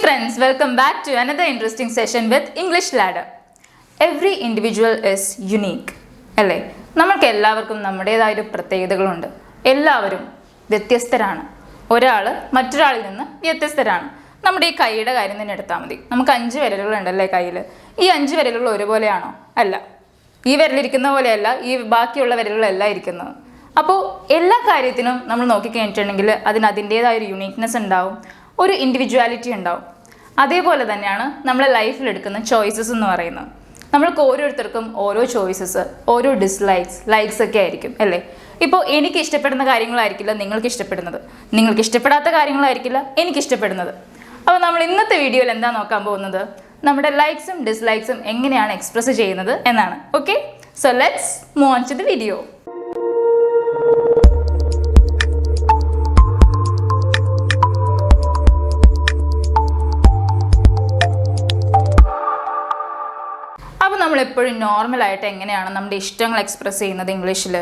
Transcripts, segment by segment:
friends, welcome back to another interesting session with English Ladder. Every individual is unique. അല്ലേ? നമുക്ക് എല്ലാവർക്കും നമ്മുടേതായ ഒരു പ്രത്യേകതകളുണ്ട്. എല്ലാവരും വ്യത്യസ്തരാണ്. ഒരാൾ മറ്റൊരാളിൽ നിന്ന് വ്യത്യസ്തരാണ്. നമ്മുടെ ഈ കൈയുടെ കാര്യം തന്നെ എടുത്താൽ മതി. നമുക്ക് 5 വിരലുകളുണ്ടല്ലേ കയ്യിൽ. ഈ 5 വിരലുകൾ ഒരുപോലെയാണോ? അല്ല. ഈ വിരലിരിക്കുന്ന പോലെയല്ല ഈ ബാക്കിയുള്ള വിരലുകളെല്ലാം ഇരിക്കുന്നത്. അപ്പോൾ എല്ലാ കാര്യത്തിനും നമ്മൾ നോക്കിക്കഴിഞ്ഞിട്ടുണ്ടെങ്കിൽ അതിന് അതിൻ്റേതായ ഒരു യുണീക്നെസ് ഉണ്ടാവും, ഒരു ഇൻഡിവിജ്വാലിറ്റി ഉണ്ടാവും. അതേപോലെ തന്നെയാണ് നമ്മൾ ലൈഫിൽ എടുക്കുന്ന ചോയ്സസ് എന്ന് പറയുന്നത്. നമ്മൾക്ക് ഓരോരുത്തർക്കും ഓരോ ചോയ്സസ്, ഓരോ ലൈക്സ് ഒക്കെ ആയിരിക്കും അല്ലേ? ഇപ്പോൾ എനിക്ക് ഇഷ്ടപ്പെടുന്ന കാര്യങ്ങളായിരിക്കില്ല നിങ്ങൾക്ക് ഇഷ്ടപ്പെടുന്നത്, നിങ്ങൾക്ക് ഇഷ്ടപ്പെടാത്ത കാര്യങ്ങളായിരിക്കില്ല എനിക്ക് ഇഷ്ടപ്പെടുന്നത്. അപ്പോൾ നമ്മൾ ഇന്നത്തെ വീഡിയോയിൽ എന്താ നോക്കാൻ പോകുന്നത്, നമ്മുടെ ലൈക്സും ഡിസ്ലൈക്സും എങ്ങനെയാണ് എക്സ്പ്രസ് ചെയ്യുന്നത് എന്നാണ്. Okay, so let's move on to the video. അപ്പോൾ നമ്മളെപ്പോഴും നോർമലായിട്ട് എങ്ങനെയാണ് നമ്മുടെ ഇഷ്ടങ്ങൾ എക്സ്പ്രസ് ചെയ്യുന്നത് ഇംഗ്ലീഷിൽ?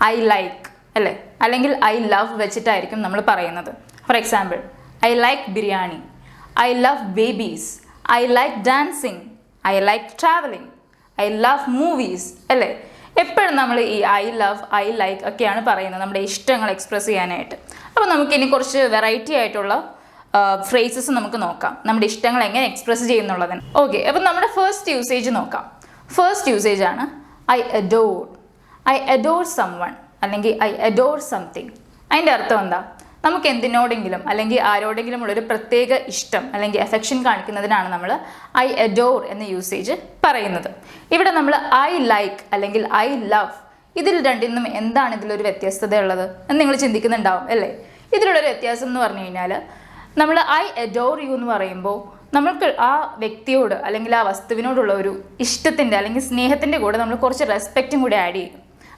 ഐ ലൈക്ക് അല്ലേ, അല്ലെങ്കിൽ ഐ ലവ് വെച്ചിട്ടായിരിക്കും നമ്മൾ പറയുന്നത്. Four example, I like biryani, I love babies, I like dancing, I like travelling, I love movies അല്ലേ? എപ്പോഴും നമ്മൾ ഈ ഐ ലവ്, ഐ ലൈക്ക് ഒക്കെയാണ് പറയുന്നത് നമ്മുടെ ഇഷ്ടങ്ങൾ എക്സ്പ്രസ് ചെയ്യാനായിട്ട്. അപ്പോൾ നമുക്കിനി കുറച്ച് വെറൈറ്റി ആയിട്ടുള്ള ഫ്രേസസ് നമുക്ക് നോക്കാം, നമ്മുടെ ഇഷ്ടങ്ങൾ എങ്ങനെ എക്സ്പ്രസ് ചെയ്യുന്നുള്ളതിന്. ഓക്കെ, അപ്പം നമ്മുടെ ഫസ്റ്റ് യൂസേജ് നോക്കാം. ഫസ്റ്റ് യൂസേജ് ആണ് ഐ അഡോർ സംവൺ അല്ലെങ്കിൽ ഐ അഡോർ സംതിങ്. അതിൻ്റെ അർത്ഥം എന്താ? നമുക്ക് എന്തിനോടെങ്കിലും അല്ലെങ്കിൽ ആരോടെങ്കിലും ഉള്ളൊരു പ്രത്യേക ഇഷ്ടം അല്ലെങ്കിൽ അഫെക്ഷൻ കാണിക്കുന്നതിനാണ് നമ്മൾ ഐ അഡോർ എന്ന യൂസേജ് പറയുന്നത്. ഇവിടെ നമ്മൾ ഐ ലൈക്ക് അല്ലെങ്കിൽ ഐ ലവ്, ഇതിൽ രണ്ടിനും എന്താണ് ഇതിലൊരു വ്യത്യസ്തത ഉള്ളത് എന്ന് നിങ്ങൾ ചിന്തിക്കുന്നുണ്ടാവും അല്ലേ? ഇതിലുള്ളൊരു വ്യത്യാസം എന്ന് പറഞ്ഞു കഴിഞ്ഞാൽ, നമ്മൾ ഐ അഡോർ യു എന്ന് പറയുമ്പോൾ നമ്മൾക്ക് ആ വ്യക്തിയോട് അല്ലെങ്കിൽ ആ വസ്തുവിനോടുള്ള ഒരു ഇഷ്ടത്തിൻ്റെ അല്ലെങ്കിൽ സ്നേഹത്തിൻ്റെ കൂടെ നമ്മൾ കുറച്ച് റെസ്പെക്റ്റും കൂടി ആഡ് ചെയ്യും.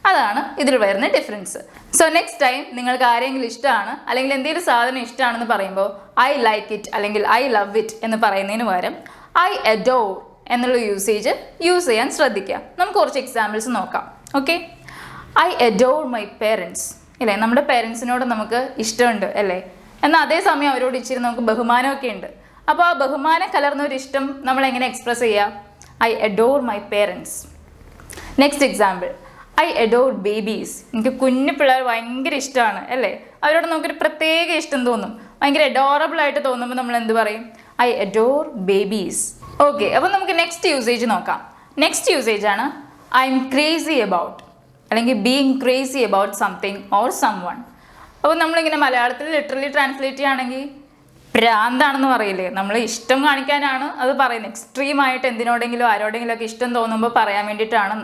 അതാണ് ഇതിൽ വരുന്ന ഡിഫറൻസ്. സോ നെക്സ്റ്റ് ടൈം നിങ്ങൾക്ക് ആരെങ്കിലും ഇഷ്ടമാണ് അല്ലെങ്കിൽ എന്തെങ്കിലും സാധനം ഇഷ്ടമാണെന്ന് പറയുമ്പോൾ ഐ ലൈക്ക് ഇറ്റ് അല്ലെങ്കിൽ ഐ ലവ് ഇറ്റ് എന്ന് പറയുന്നതിന് പകരം ഐ അഡോർ എന്നുള്ള യൂസേജ് യൂസ് ചെയ്യാൻ ശ്രദ്ധിക്കുക. നമുക്ക് കുറച്ച് എക്സാമ്പിൾസ് നോക്കാം. Okay, I adore my parents അല്ലേ? നമ്മുടെ പേരൻസിനോട് നമുക്ക് ഇഷ്ടമുണ്ട് അല്ലേ? എന്നാൽ അതേസമയം അവരോട് ഇച്ചിരി നമുക്ക് ബഹുമാനമൊക്കെ ഉണ്ട്. അപ്പോൾ ആ ബഹുമാനം കലർന്നൊരു ഇഷ്ടം നമ്മൾ എങ്ങനെ എക്സ്പ്രസ് ചെയ്യുക? I adore my parents. Next example, I adore babies. എനിക്ക് കുഞ്ഞു പിള്ളേർ ഭയങ്കര ഇഷ്ടമാണ് അല്ലേ? അവരോട് നമുക്കൊരു പ്രത്യേക ഇഷ്ടം തോന്നും, ഭയങ്കര അഡോറബിൾ ആയിട്ട് തോന്നുമ്പോൾ നമ്മൾ എന്ത് പറയും? I adore babies. ഓക്കെ, അപ്പോൾ നമുക്ക് നെക്സ്റ്റ് യൂസേജ് നോക്കാം. നെക്സ്റ്റ് യൂസേജ് ആണ് ഐ എം ക്രേസി അബൌട്ട് അല്ലെങ്കിൽ being crazy about something or someone. അപ്പോൾ നമ്മളിങ്ങനെ മലയാളത്തിൽ ലിറ്ററലി ട്രാൻസ്ലേറ്റ് ചെയ്യുകയാണെങ്കിൽ പ്രാന്താണെന്ന് പറയില്ലേ? നമ്മൾ ഇഷ്ടം കാണിക്കാനാണ് അത് പറയുന്നത്. എക്സ്ട്രീമായിട്ട് എന്തിനോടെങ്കിലും ആരോടെങ്കിലും ഒക്കെ ഇഷ്ടം തോന്നുമ്പോൾ പറയാൻ വേണ്ടിയിട്ടാണ്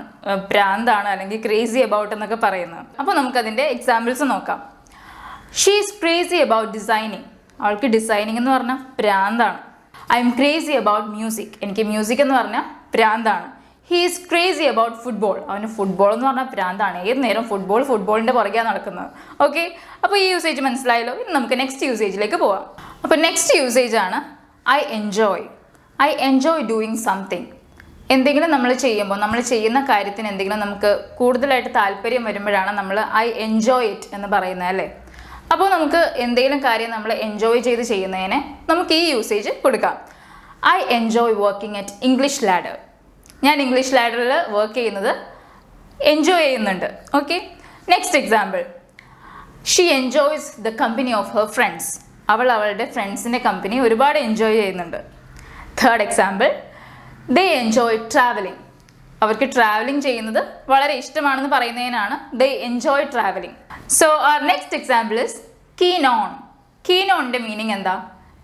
പ്രാന്താണ് അല്ലെങ്കിൽ ക്രേസി അബൌട്ട് എന്നൊക്കെ പറയുന്നത്. അപ്പോൾ നമുക്കതിൻ്റെ എക്സാമ്പിൾസ് നോക്കാം. She is crazy about designing. അവൾക്ക് ഡിസൈനിങ് എന്ന് പറഞ്ഞാൽ പ്രാന്താണ്. I M crazy about music. എനിക്ക് മ്യൂസിക് എന്ന് പറഞ്ഞാൽ പ്രാന്താണ്. He is crazy about football. അവന് ഫുട്ബോൾ എന്ന് പറഞ്ഞാൽ പ്രാന്താണ്. ഏത് നേരം ഫുട്ബോളിൻ്റെ പുറകെയാണ് നടക്കുന്നത്. ഓക്കെ, അപ്പോൾ ഈ യൂസേജ് മനസ്സിലായല്ലോ. ഇനി നമുക്ക് നെക്സ്റ്റ് യൂസേജിലേക്ക് പോവാം. അപ്പോൾ നെക്സ്റ്റ് യൂസേജ് ആണ് ഐ എൻജോയ് ഡൂയിങ് സംതിങ്. എന്തെങ്കിലും നമ്മൾ ചെയ്യുമ്പോൾ, നമ്മൾ ചെയ്യുന്ന കാര്യത്തിന് എന്തെങ്കിലും നമുക്ക് കൂടുതലായിട്ട് താല്പര്യം വരുമ്പോഴാണ് നമ്മൾ ഐ എൻജോയ് ഇറ്റ് എന്ന് പറയുന്നത് അല്ലേ? അപ്പോൾ നമുക്ക് എന്തെങ്കിലും കാര്യം നമ്മൾ എൻജോയ് ചെയ്ത് ചെയ്യുന്നതിന് നമുക്ക് ഈ യൂസേജ് കൊടുക്കാം. I enjoy working at English Ladder. ഞാൻ ഇംഗ്ലീഷ് ലാഡറിൽ വർക്ക് ചെയ്യുന്നത് എൻജോയ് ചെയ്യുന്നുണ്ട്. Okay, next example, she enjoys the company of her friends. അവൾ അവളുടെ ഫ്രണ്ട്സിൻ്റെ കമ്പനി ഒരുപാട് എൻജോയ് ചെയ്യുന്നുണ്ട്. Third example, they enjoy travelling. അവർക്ക് ട്രാവലിംഗ് ചെയ്യുന്നത് വളരെ ഇഷ്ടമാണെന്ന് പറയുന്നതിനാണ് ദേ എൻജോയ് ട്രാവലിംഗ്. സോ അവർ next example is keen on. Keen ഓണിൻ്റെ മീനിങ് എന്താ?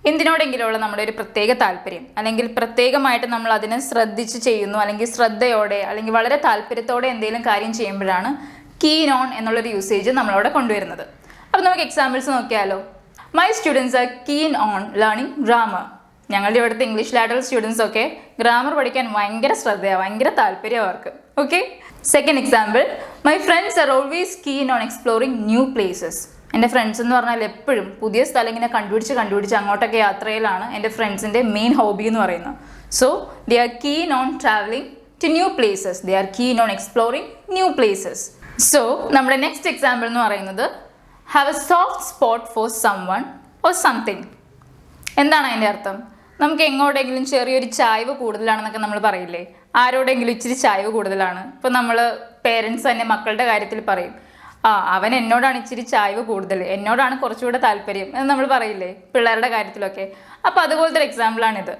എന്തിനോടെങ്കിലുള്ള നമ്മുടെ ഒരു പ്രത്യേക താല്പര്യം അല്ലെങ്കിൽ പ്രത്യേകമായിട്ട് നമ്മൾ അതിനെ ശ്രദ്ധിച്ച് ചെയ്യുന്നു അല്ലെങ്കിൽ ശ്രദ്ധയോടെ അല്ലെങ്കിൽ വളരെ താല്പര്യത്തോടെ എന്തെങ്കിലും കാര്യം ചെയ്യുമ്പോഴാണ് കീൻ ഓൺ എന്നുള്ളൊരു യൂസേജ് നമ്മളവിടെ കൊണ്ടുവരുന്നത്. അപ്പോൾ നമുക്ക് എക്സാമ്പിൾസ് നോക്കിയാലോ. My students are keen on learning grammar. ഞങ്ങളുടെ ഇവിടുത്തെ ഇംഗ്ലീഷ് ലാഡർ സ്റ്റുഡൻസ് ഒക്കെ ഗ്രാമർ പഠിക്കാൻ ഭയങ്കര ശ്രദ്ധയാണ്, ഭയങ്കര താല്പര്യം അവർക്ക്. Okay, second example, my friends are always keen on exploring new places. എൻ്റെ ഫ്രണ്ട്സ് എന്ന് പറഞ്ഞാൽ എപ്പോഴും പുതിയ സ്ഥലം ഇങ്ങനെ കണ്ടുപിടിച്ച് അങ്ങോട്ടൊക്കെ യാത്രയിലാണ് എൻ്റെ ഫ്രണ്ട്സിൻ്റെ മെയിൻ ഹോബി എന്ന് പറയുന്നത്. So they are keen on traveling to new places, they are keen on exploring new places. So നമ്മുടെ നെക്സ്റ്റ് എക്സാമ്പിൾ എന്ന് പറയുന്നത് have a soft spot for someone or something. എന്താണ് അതിൻ്റെ അർത്ഥം? നമുക്ക് എങ്ങോട്ടെങ്കിലും ചെറിയൊരു ചായ്വ് കൂടുതലാണെന്നൊക്കെ നമ്മൾ പറയില്ലേ, ആരോടെങ്കിലും ഇച്ചിരി ചായ്വ് കൂടുതലാണ്. ഇപ്പം നമ്മൾ പേരൻസ് തന്നെ മക്കളുടെ കാര്യത്തിൽ പറയും, അവൻ എന്നോടാണ് ഇച്ചിരി ചായ്വ് കൂടുതൽ, എന്നോടാണ് കുറച്ചുകൂടെ താല്പര്യം എന്ന് നമ്മൾ പറയില്ലേ പിള്ളേരുടെ കാര്യത്തിലൊക്കെ. അപ്പോൾ അതുപോലത്തെ ഒരു എക്സാമ്പിളാണിത്.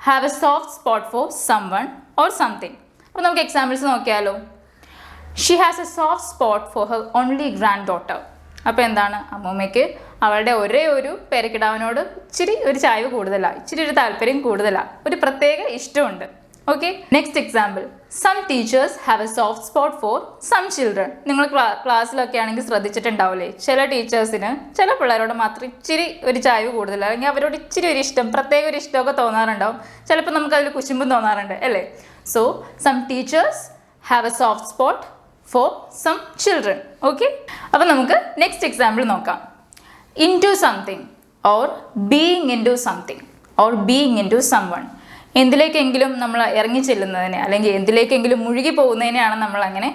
Have a soft spot for someone or something. അപ്പോൾ നമുക്ക് എക്സാമ്പിൾസ് നോക്കിയാലോ. She has a soft spot for her only granddaughter. അപ്പോൾ എന്താണ്, അമ്മൂമ്മയ്ക്ക് അവളുടെ ഒരേ ഒരു പേരക്കിടാവിനോട് ഇച്ചിരി ഒരു ചായ്വ് കൂടുതലാണ്, ഇച്ചിരി ഒരു താല്പര്യം കൂടുതലാണ്, ഒരു പ്രത്യേക ഇഷ്ടമുണ്ട്. Okay, next example. Some teachers have a soft spot for some children. നിങ്ങൾ ക്ലാസ്സിലൊക്കെ ആണെങ്കിൽ ശ്രദ്ധിച്ചിട്ടുണ്ടാവില്ലേ, ചില ടീച്ചേഴ്സിന് ചില പിള്ളേരോട് മാത്രം ഇച്ചിരി ഒരു ചായ്വ് കൂടുതലാണ്, അല്ലെങ്കിൽ അവരോട് ഇച്ചിരി ഒരു ഇഷ്ടം, പ്രത്യേക ഒരു ഇഷ്ടമൊക്കെ തോന്നാറുണ്ടാവും. ചിലപ്പോൾ നമുക്ക് അതിൽ കുശുമ്പും തോന്നാറുണ്ട് അല്ലേ. So some teachers have a soft spot for some children. Okay, അപ്പോൾ നമുക്ക് നെക്സ്റ്റ് എക്സാമ്പിൾ നോക്കാം. Into something or being into something or being into someone. എന്തിലേക്കെങ്കിലും നമ്മൾ ഇറങ്ങി ചെല്ലുന്നതിനെ അല്ലെങ്കിൽ എന്തിലേക്കെങ്കിലും മുഴുകി പോകുന്നതിനെയാണ് നമ്മൾ അങ്ങനെ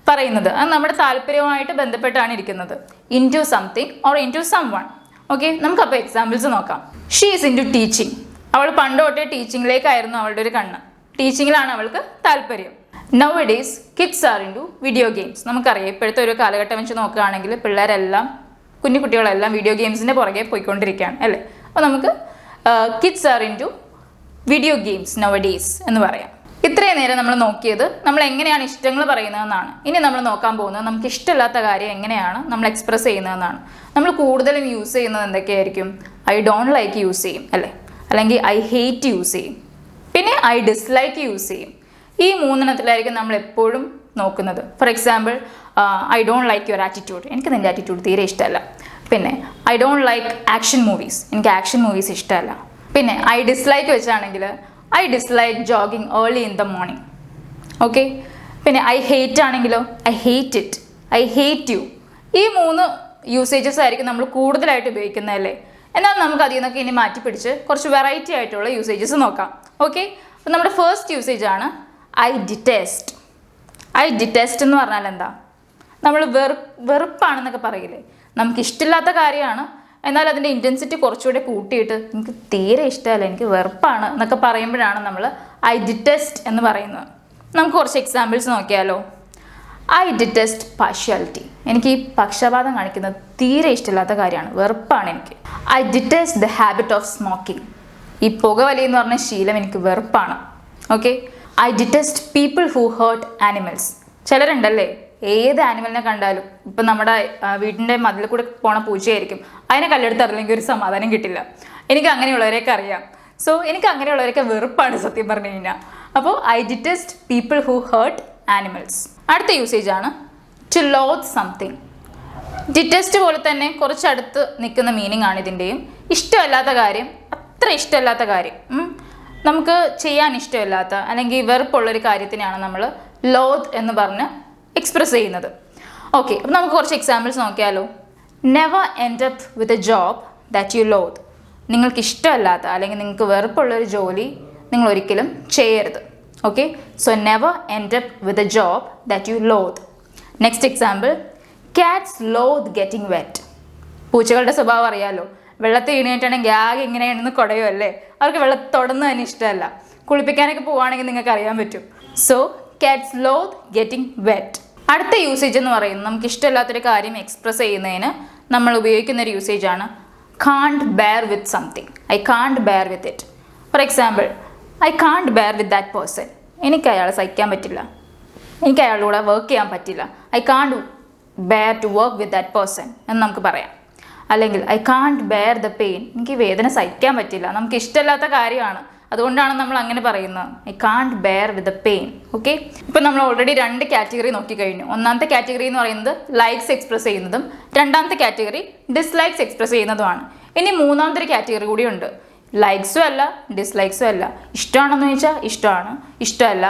പറയുന്നത്. അത് നമ്മുടെ താല്പര്യവുമായിട്ട് ബന്ധപ്പെട്ടാണ് ഇരിക്കുന്നത്. Into something or into someone. Okay, നമുക്കപ്പോൾ എക്സാമ്പിൾസ് നോക്കാം. She is into teaching. അവൾ പണ്ട് തൊട്ടേ ടീച്ചിങ്ങിലേക്കായിരുന്നു അവളുടെ ഒരു കണ്ണ്, ടീച്ചിങ്ങിലാണ് അവൾക്ക് താല്പര്യം. Nowadays kids are into video games. നമുക്കറിയാം ഇപ്പോഴത്തെ ഒരു കാലഘട്ടം വെച്ച് നോക്കുകയാണെങ്കിൽ പിള്ളേരെല്ലാം, കുട്ടികളെല്ലാം വീഡിയോ ഗെയിംസിൻ്റെ പുറകെ പോയിക്കൊണ്ടിരിക്കുകയാണ് അല്ലേ. അപ്പോൾ നമുക്ക് kids are into video games nowadays എന്ന് പറയാം. ഇത്രയും നേരം നമ്മൾ നോക്കിയത് നമ്മൾ എങ്ങനെയാണ് ഇഷ്ടങ്ങൾ പറയുന്നതെന്നാണ്. ഇനി നമ്മൾ നോക്കാൻ പോകുന്നത് നമുക്ക് ഇഷ്ടമില്ലാത്ത കാര്യം എങ്ങനെയാണ് നമ്മൾ എക്സ്പ്രസ് ചെയ്യുന്നതെന്നാണ്. നമ്മൾ കൂടുതലും യൂസ് ചെയ്യുന്നത് എന്തൊക്കെയായിരിക്കും? ഐ ഡോണ്ട് ലൈക്ക് യൂസ് ചെയ്യും അല്ലേ, അല്ലെങ്കിൽ ഐ ഹേറ്റ് യൂസ് ചെയ്യും, പിന്നെ ഐ ഡിസ്ലൈക്ക് യൂസ് ചെയ്യും. ഈ മൂന്നെണ്ണത്തിലായിരിക്കും നമ്മൾ എപ്പോഴും നോക്കുന്നത്. For example, I don't like your attitude. എനിക്ക് നിൻ്റെ ആറ്റിറ്റ്യൂഡ് തീരെ ഇഷ്ടമല്ല. പിന്നെ I don't like action movies. എനിക്ക് ആക്ഷൻ മൂവീസ് ഇഷ്ടമല്ല. പിന്നെ ഐ ഡിസ്ലൈക്ക് വെച്ചാണെങ്കിൽ I dislike jogging early in the morning. Okay, പിന്നെ ഐ ഹേറ്റ് ആണെങ്കിലോ I hate it, I hate you. ഈ മൂന്ന് യൂസേജസ് ആയിരിക്കും നമ്മൾ കൂടുതലായിട്ട് ഉപയോഗിക്കുന്നതല്ലേ. എന്നാൽ നമുക്ക് അതിൽ നിന്നൊക്കെ ഇനി മാറ്റി പിടിച്ച് കുറച്ച് വെറൈറ്റി ആയിട്ടുള്ള യൂസേജസ് നോക്കാം. ഓക്കെ, അപ്പോൾ നമ്മുടെ ഫസ്റ്റ് യൂസേജ് ആണ് ഐ ഡിറ്റസ്റ്റ്. ഐ ഡിറ്റസ്റ്റ് എന്ന് പറഞ്ഞാൽ എന്താ? നമ്മൾ വെറുപ്പാണെന്നൊക്കെ പറയില്ലേ, നമുക്ക് ഇഷ്ടമില്ലാത്ത കാര്യമാണ്, എന്നാൽ അതിൻ്റെ ഇൻറ്റൻസിറ്റി കുറച്ചുകൂടെ കൂട്ടിയിട്ട് എനിക്ക് തീരെ ഇഷ്ടമല്ല, എനിക്ക് വെറുപ്പാണ് എന്നൊക്കെ പറയുമ്പോഴാണ് നമ്മൾ ഐ ഡിറ്റസ്റ്റ് എന്ന് പറയുന്നത്. നമുക്ക് കുറച്ച് എക്സാമ്പിൾസ് നോക്കിയാലോ. I detest partiality. എനിക്ക് ഈ പക്ഷപാതം കാണിക്കുന്നത് തീരെ ഇഷ്ടമില്ലാത്ത കാര്യമാണ്, വെറുപ്പാണ് എനിക്ക്. I detest the habit of smoking. ഈ പുകവലി എന്ന് പറഞ്ഞ ശീലം എനിക്ക് വെറുപ്പാണ്. Okay, I detest people who hurt animals. ചിലരുണ്ടല്ലേ, ഏത് ആനിമലിനെ കണ്ടാലും, ഇപ്പം നമ്മുടെ വീടിൻ്റെ മതിൽ കൂടെ പോണ പൂച്ചയായിരിക്കും, അതിനെ കല്ലെടുത്ത് അറിയില്ലെങ്കിൽ ഒരു സമാധാനം കിട്ടില്ല. എനിക്ക് അങ്ങനെയുള്ളവരെയൊക്കെ അറിയാം. സോ എനിക്ക് അങ്ങനെയുള്ളവരൊക്കെ വെറുപ്പാണ് സത്യം പറഞ്ഞു കഴിഞ്ഞാൽ. അപ്പോൾ I detest people who hurt animals. അടുത്ത യൂസേജ് ആണ് ടു ലോത്ത് സംതിങ്. ഡിറ്റസ്റ്റ് പോലെ തന്നെ കുറച്ചടുത്ത് നിൽക്കുന്ന മീനിങ് ആണ് ഇതിൻ്റെയും. ഇഷ്ടമല്ലാത്ത കാര്യം, അത്ര ഇഷ്ടമല്ലാത്ത കാര്യം, നമുക്ക് ചെയ്യാൻ ഇഷ്ടമില്ലാത്ത അല്ലെങ്കിൽ വെറുപ്പുള്ളൊരു കാര്യത്തിനെയാണ് നമ്മൾ ലോത്ത് എന്ന് പറഞ്ഞ് എക്സ്പ്രസ് ചെയ്യുന്നത്. ഓക്കെ, അപ്പോൾ നമുക്ക് കുറച്ച് എക്സാമ്പിൾസ് നോക്കിയാലോ. Never end up with a job that you loathe. നിങ്ങൾക്ക് ഇഷ്ടമല്ലാത്ത അല്ലെങ്കിൽ നിങ്ങൾക്ക് വെറുപ്പുള്ളൊരു ജോലി നിങ്ങൾ ഒരിക്കലും ചെയ്യരുത്. Okay, so never end up with a job that you loathe. Next example, cats loathe getting wet. പൂച്ചകളുടെ സ്വഭാവം അറിയാലോ, വെള്ളത്തിൽ വീണിട്ടാണെങ്കിൽ ആകെ ഇങ്ങനെയാണെന്ന് കുടയോ അല്ലേ, അവർക്ക് വെള്ളത്തിൽ തൊടുന്ന തന്നെ ഇഷ്ടമല്ല. കുളിപ്പിക്കാനൊക്കെ പോവുകയാണെങ്കിൽ നിങ്ങൾക്ക് അറിയാൻ പറ്റും. So cats loathe getting wet. അടുത്ത യൂസേജ് എന്ന് പറയുന്നത് നമുക്ക് ഇഷ്ടമില്ലാത്തൊരു കാര്യം എക്സ്പ്രസ് ചെയ്യുന്നതിന് നമ്മൾ ഉപയോഗിക്കുന്ന ഒരു യൂസേജ് ആണ് can't bear with something. I can't bear with it. For example, I can't bear with that person. എനിക്ക് അയാളെ സഹിക്കാൻ പറ്റില്ല, എനിക്ക് അയാളുടെ കൂടെ വർക്ക് ചെയ്യാൻ പറ്റില്ല. I can't bear to work with that person എന്ന് നമുക്ക് പറയാം. അല്ലെങ്കിൽ I can't bear the pain. എനിക്ക് വേദന സഹിക്കാൻ പറ്റില്ല, നമുക്ക് ഇഷ്ടമില്ലാത്ത കാര്യമാണ്, അതുകൊണ്ടാണ് നമ്മൾ അങ്ങനെ പറയുന്നത്. I can't bear with the pain. Okay, ഇപ്പം നമ്മൾ ഓൾറെഡി 2 കാറ്റഗറി നോക്കിക്കഴിഞ്ഞു. ഒന്നാമത്തെ കാറ്റഗറി എന്ന് പറയുന്നത് ലൈക്സ് എക്സ്പ്രസ് ചെയ്യുന്നതും രണ്ടാമത്തെ കാറ്റഗറി ഡിസ്ലൈക്സ് എക്സ്പ്രസ് ചെയ്യുന്നതുമാണ്. ഇനി മൂന്നാമത്തെ ഒരു കാറ്റഗറി കൂടിയുണ്ട്. ലൈക്സും അല്ല ഡിസ്ലൈക്സും അല്ല. ഇഷ്ടമാണെന്ന് ചോദിച്ചാൽ ഇഷ്ടമാണ്, ഇഷ്ടമല്ല,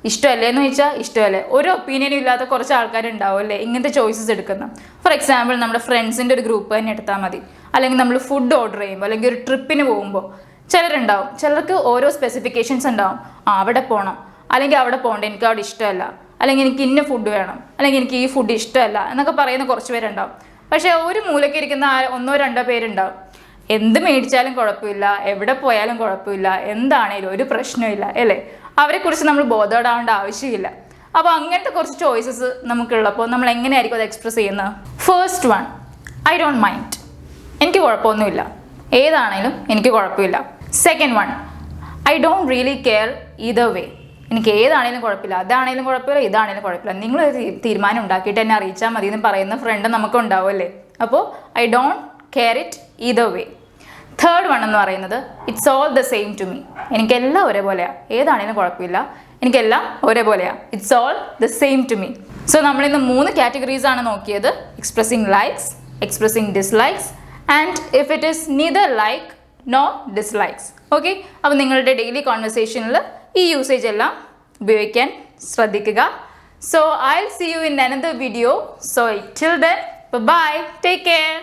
ഇഷ്ടമല്ലേന്ന് ചോദിച്ചാൽ ഇഷ്ടമല്ലേ. ഒരു ഒപ്പീനിയനും ഇല്ലാത്ത കുറച്ച് ആൾക്കാരുണ്ടാവും അല്ലേ ഇങ്ങനത്തെ ചോയ്സസ് എടുക്കുന്ന. ഫോർ എക്സാമ്പിൾ, നമ്മുടെ ഫ്രണ്ട്സിൻ്റെ ഒരു ഗ്രൂപ്പ് തന്നെ എടുത്താൽ മതി. അല്ലെങ്കിൽ നമ്മൾ ഫുഡ് ഓർഡർ ചെയ്യുമ്പോൾ അല്ലെങ്കിൽ ഒരു ട്രിപ്പിന് പോകുമ്പോൾ ചിലരുണ്ടാവും, ചിലർക്ക് ഓരോ സ്പെസിഫിക്കേഷൻസ് ഉണ്ടാവും. അവിടെ പോകണം, അല്ലെങ്കിൽ അവിടെ പോകണ്ട, എനിക്ക് അവിടെ ഇഷ്ടമല്ല, അല്ലെങ്കിൽ എനിക്ക് ഇന്ന ഫുഡ് വേണം, അല്ലെങ്കിൽ എനിക്ക് ഈ ഫുഡ് ഇഷ്ടമല്ല എന്നൊക്കെ പറയുന്ന കുറച്ച് പേരുണ്ടാവും. പക്ഷേ ഒരു മൂലയ്ക്ക് ഇരിക്കുന്ന 1-2 പേരുണ്ടാവും, എന്ത് മേടിച്ചാലും കുഴപ്പമില്ല, എവിടെ പോയാലും കുഴപ്പമില്ല, എന്താണേലും ഒരു പ്രശ്നമില്ല അല്ലേ? അവരെക്കുറിച്ച് നമ്മൾ ബോധപ്പെടാവേണ്ട ആവശ്യമില്ല. അപ്പോൾ അങ്ങനത്തെ കുറച്ച് ചോയ്സസ് നമുക്കുള്ളപ്പോൾ നമ്മൾ എങ്ങനെയായിരിക്കും അത് എക്സ്പ്രസ് ചെയ്യുന്നത്? First one, I don't mind. എനിക്ക് കുഴപ്പമൊന്നുമില്ല, ഏതാണേലും എനിക്ക് കുഴപ്പമില്ല. Second one, I don't really care either way. എനിക്ക് ഏതാണേലും കുഴപ്പമില്ല, അതാണേലും കുഴപ്പമില്ല, ഇതാണേലും കുഴപ്പമില്ല, നിങ്ങൾ തീരുമാനം ഉണ്ടാക്കിയിട്ട് എന്നെ അറിയിച്ചാൽ മതി എന്ന് പറയുന്ന ഫ്രണ്ട് നമുക്ക് ഉണ്ടാവും അല്ലേ? അപ്പോൾ I don't care it either way. Third one എന്ന് പറയുന്നത് it's all the same to me. എനിക്കെല്ലാം ഒരേപോലെയാണ്, ഏതാണേലും കുഴപ്പമില്ല, എനിക്കെല്ലാം ഒരേപോലെയാണ്, it's all the same to me. So നമ്മളിന്ന് 3 കാറ്റഗറീസ് ആണ് നോക്കിയത്: expressing likes, expressing dislikes and if it is neither like no dislikes. Okay, അപ്പോൾ നിങ്ങളുടെ ഡെയിലി കോൺവെർസേഷനിൽ ഈ യൂസേജ് എല്ലാം ഉപയോഗിക്കാൻ ശ്രദ്ധിക്കുക. So I will see you in another video. So till then, bye, take care.